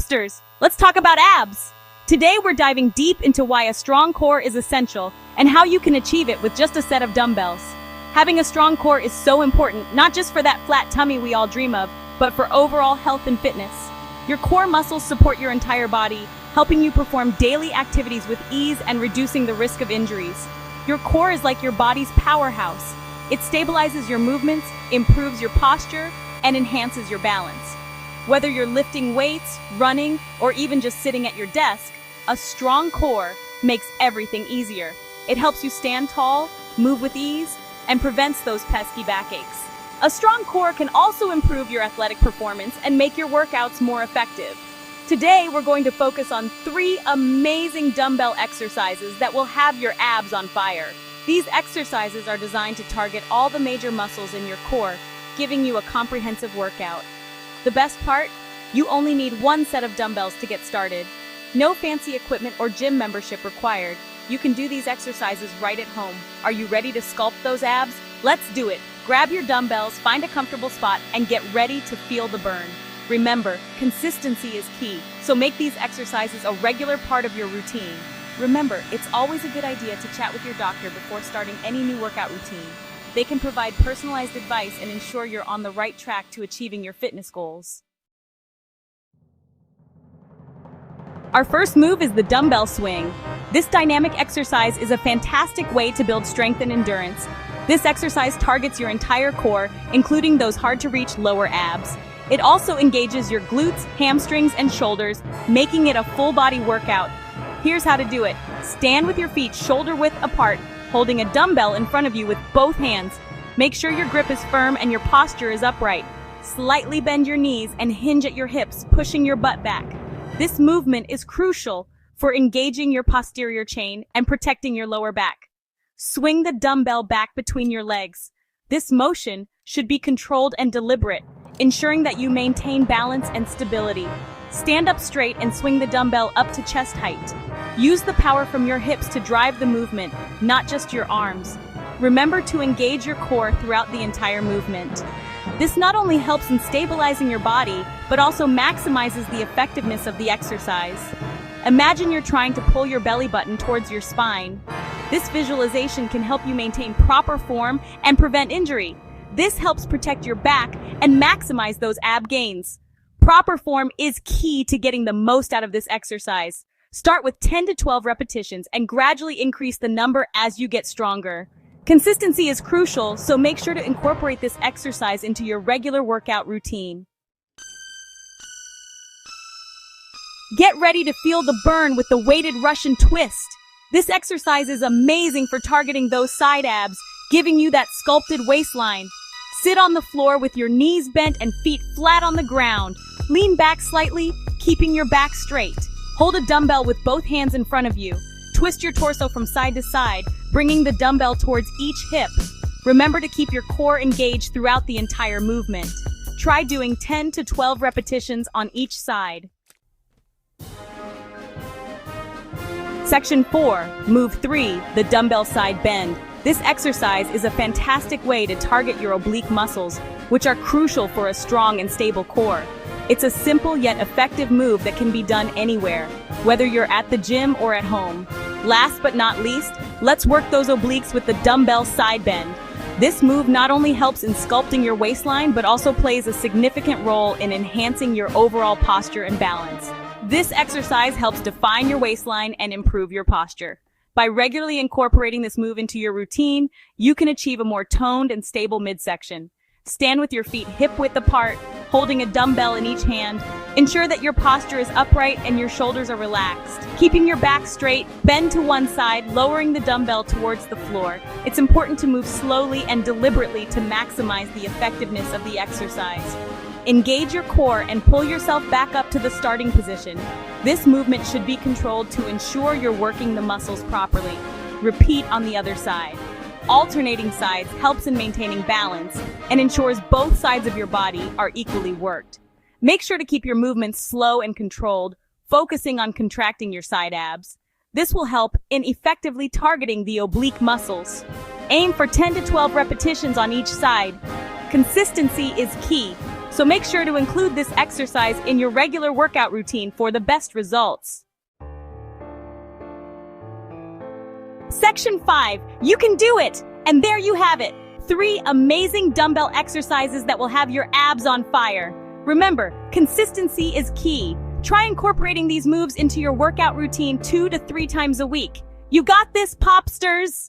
Masters, let's talk about abs. Today we're diving deep into why a strong core is essential and how you can achieve it with just a set of dumbbells. Having a strong core is so important, not just for that flat tummy we all dream of, but for overall health and fitness. Your core muscles support your entire body, helping you perform daily activities with ease and reducing the risk of injuries. Your core is like your body's powerhouse. It stabilizes your movements, improves your posture, and enhances your balance. Whether you're lifting weights, running, or even just sitting at your desk, a strong core makes everything easier. It helps you stand tall, move with ease, and prevents those pesky backaches. A strong core can also improve your athletic performance and make your workouts more effective. Today, we're going to focus on 3 amazing dumbbell exercises that will have your abs on fire. These exercises are designed to target all the major muscles in your core, giving you a comprehensive workout. The best part? You only need 1 set of dumbbells to get started. No fancy equipment or gym membership required. You can do these exercises right at home. Are you ready to sculpt those abs? Let's do it. Grab your dumbbells, find a comfortable spot, and get ready to feel the burn. Remember, consistency is key, so make these exercises a regular part of your routine. Remember, it's always a good idea to chat with your doctor before starting any new workout routine. They can provide personalized advice and ensure you're on the right track to achieving your fitness goals. Our first move is the dumbbell swing. This dynamic exercise is a fantastic way to build strength and endurance. This exercise targets your entire core, including those hard-to-reach lower abs. It also engages your glutes, hamstrings, and shoulders, making it a full-body workout. Here's how to do it. Stand with your feet shoulder-width apart, holding a dumbbell in front of you with both hands. Make sure your grip is firm and your posture is upright. Slightly bend your knees and hinge at your hips, pushing your butt back. This movement is crucial for engaging your posterior chain and protecting your lower back. Swing the dumbbell back between your legs. This motion should be controlled and deliberate, ensuring that you maintain balance and stability. Stand up straight and swing the dumbbell up to chest height. Use the power from your hips to drive the movement, not just your arms. Remember to engage your core throughout the entire movement. This not only helps in stabilizing your body, but also maximizes the effectiveness of the exercise. Imagine you're trying to pull your belly button towards your spine. This visualization can help you maintain proper form and prevent injury. This helps protect your back and maximize those ab gains. Proper form is key to getting the most out of this exercise. Start with 10 to 12 repetitions and gradually increase the number as you get stronger. Consistency is crucial, so make sure to incorporate this exercise into your regular workout routine. Get ready to feel the burn with the weighted Russian twist. This exercise is amazing for targeting those side abs, giving you that sculpted waistline. Sit on the floor with your knees bent and feet flat on the ground. Lean back slightly, keeping your back straight. Hold a dumbbell with both hands in front of you. Twist your torso from side to side, bringing the dumbbell towards each hip. Remember to keep your core engaged throughout the entire movement. Try doing 10 to 12 repetitions on each side. Section 4, Move 3, the dumbbell side bend. This exercise is a fantastic way to target your oblique muscles, which are crucial for a strong and stable core. It's a simple yet effective move that can be done anywhere, whether you're at the gym or at home. Last but not least, let's work those obliques with the dumbbell side bend. This move not only helps in sculpting your waistline, but also plays a significant role in enhancing your overall posture and balance. This exercise helps define your waistline and improve your posture. By regularly incorporating this move into your routine, you can achieve a more toned and stable midsection. Stand with your feet hip-width apart, holding a dumbbell in each hand. Ensure that your posture is upright and your shoulders are relaxed. Keeping your back straight, bend to one side, lowering the dumbbell towards the floor. It's important to move slowly and deliberately to maximize the effectiveness of the exercise. Engage your core and pull yourself back up to the starting position. This movement should be controlled to ensure you're working the muscles properly. Repeat on the other side. Alternating sides helps in maintaining balance and ensures both sides of your body are equally worked. Make sure to keep your movements slow and controlled, focusing on contracting your side abs. This will help in effectively targeting the oblique muscles. Aim for 10 to 12 repetitions on each side. Consistency is key, so make sure to include this exercise in your regular workout routine for the best results. Section 5. You can do it! And there you have it! 3 amazing dumbbell exercises that will have your abs on fire. Remember, consistency is key. Try incorporating these moves into your workout routine 2 to 3 times a week. You got this, Popsters!